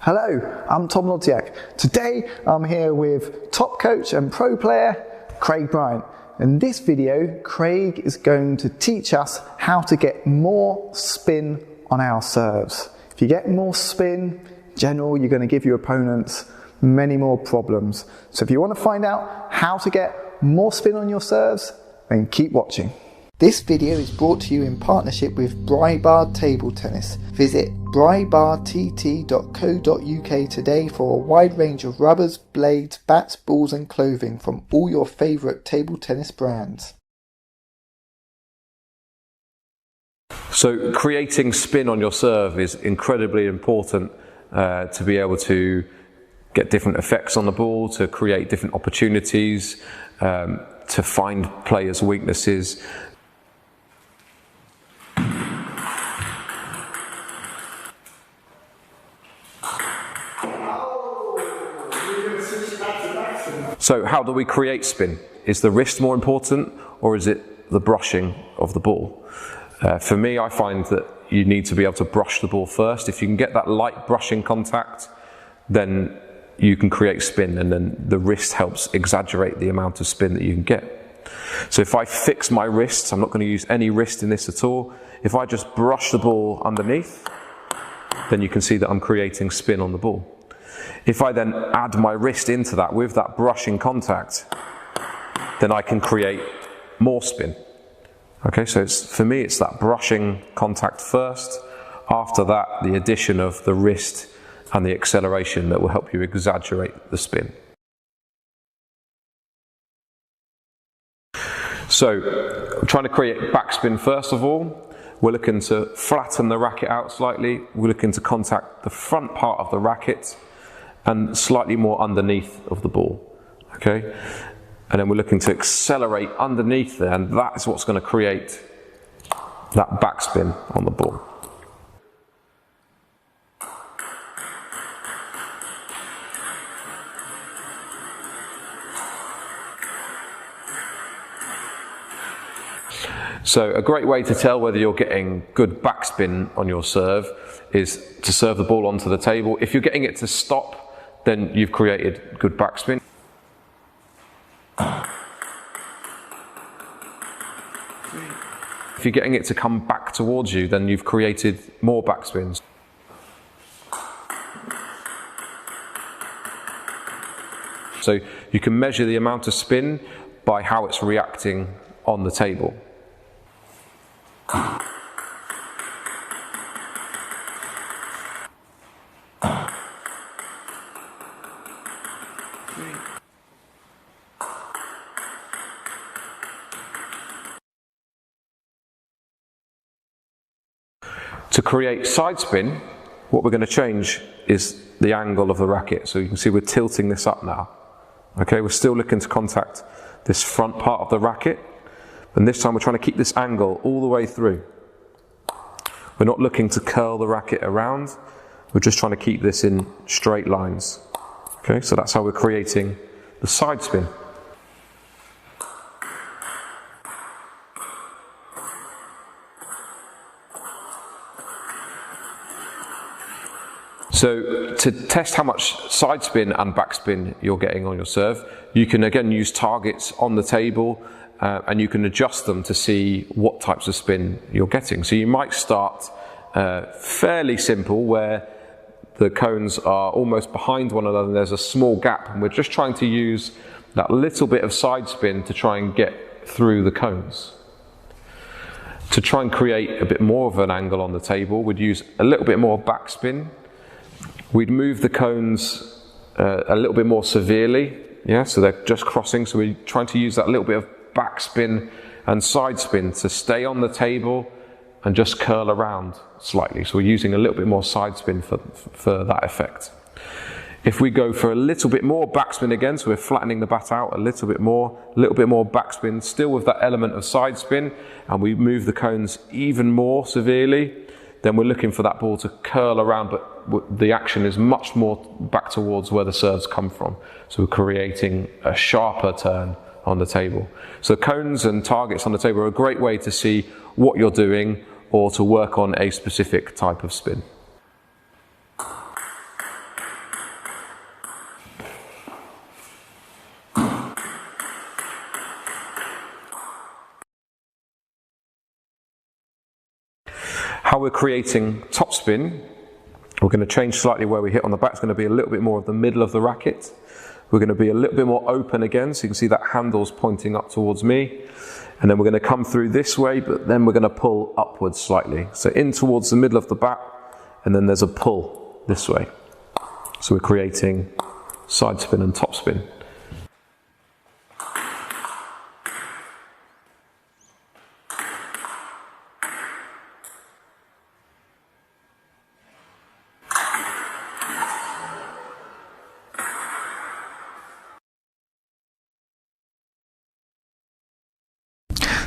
Hello, I'm Tom Lodziak. Today I'm here with top coach and pro player Craig Bryant. In this video, Craig is going to teach us how to get more spin on our serves. If you get more spin, in general, you're going to give your opponents many more problems. So if you want to find out how to get more spin on your serves, then keep watching. This video is brought to you in partnership with Brybar Table Tennis. Visit brybartt.co.uk today for a wide range of rubbers, blades, bats, balls and clothing from all your favourite table tennis brands. So creating spin on your serve is incredibly important to be able to get different effects on the ball, to create different opportunities, to find players' weaknesses. So how do we create spin? Is the wrist more important or is it the brushing of the ball? For me, I find that you need to be able to brush the ball first. If you can get that light brushing contact, then you can create spin, and then the wrist helps exaggerate the amount of spin that you can get. So if I fix my wrists, I'm not going to use any wrist in this at all. If I just brush the ball underneath, then you can see that I'm creating spin on the ball. If I then add my wrist into that with that brushing contact, then I can create more spin. Okay, so for me it's that brushing contact first, after that the addition of the wrist and the acceleration that will help you exaggerate the spin. So I'm trying to create backspin first of all. We're looking to flatten the racket out slightly. We're looking to contact the front part of the racket and slightly more underneath of the ball, okay? And then we're looking to accelerate underneath there, and that is what's going to create that backspin on the ball. So a great way to tell whether you're getting good backspin on your serve is to serve the ball onto the table. If you're getting it to stop, then you've created good backspin. If you're getting it to come back towards you, then you've created more backspins. So you can measure the amount of spin by how it's reacting on the table. To create side spin, what we're going to change is the angle of the racket. So you can see we're tilting this up now. Okay, we're still looking to contact this front part of the racket, and this time we're trying to keep this angle all the way through. We're not looking to curl the racket around, we're just trying to keep this in straight lines. Okay, so that's how we're creating the side spin. So to test how much side spin and backspin you're getting on your serve, you can again use targets on the table and you can adjust them to see what types of spin you're getting. So you might start fairly simple where the cones are almost behind one another and there's a small gap, and we're just trying to use that little bit of side spin to try and get through the cones. To try and create a bit more of an angle on the table, we'd use a little bit more backspin. We'd move the cones a little bit more severely, yeah, so they're just crossing, so we're trying to use that little bit of backspin and side spin to stay on the table and just curl around slightly. So we're using a little bit more side spin for that effect. If we go for a little bit more backspin again, so we're flattening the bat out a little bit more backspin, still with that element of side spin, and we move the cones even more severely, then we're looking for that ball to curl around, but the action is much more back towards where the serves come from. So we're creating a sharper turn on the table. So cones and targets on the table are a great way to see what you're doing or to work on a specific type of spin. we're creating topspin, we're going to change slightly where we hit on the back. It's going to be a little bit more of the middle of the racket. We're going to be a little bit more open again, so you can see that handle's pointing up towards me. And then we're going to come through this way, but then we're going to pull upwards slightly. So in towards the middle of the bat, and then there's a pull this way. So we're creating side spin and top spin.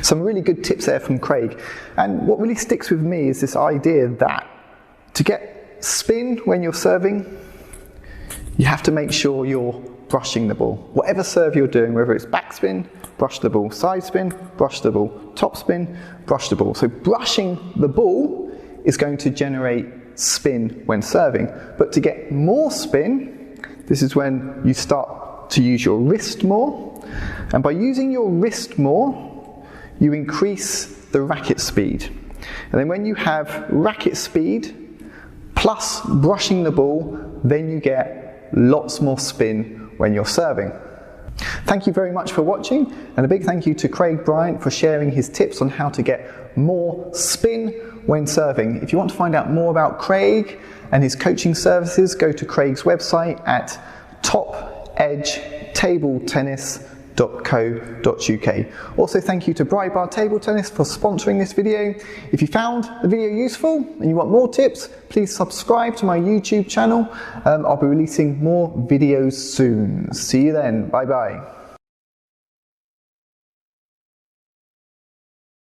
Some really good tips there from Craig. And what really sticks with me is this idea that to get spin when you're serving, you have to make sure you're brushing the ball. Whatever serve you're doing, whether it's backspin, brush the ball, side spin, brush the ball, top spin, brush the ball. So brushing the ball is going to generate spin when serving. But to get more spin, this is when you start to use your wrist more. And by using your wrist more, you increase the racket speed. And then when you have racket speed plus brushing the ball, then you get lots more spin when you're serving. Thank you very much for watching, and a big thank you to Craig Bryant for sharing his tips on how to get more spin when serving. If you want to find out more about Craig and his coaching services, go to Craig's website at topedgetabletennis.co.uk. Also, thank you to Bright Bar Table Tennis for sponsoring this video. If you found the video useful and you want more tips, please subscribe to my YouTube channel. I'll be releasing more videos soon. See you then. Bye bye.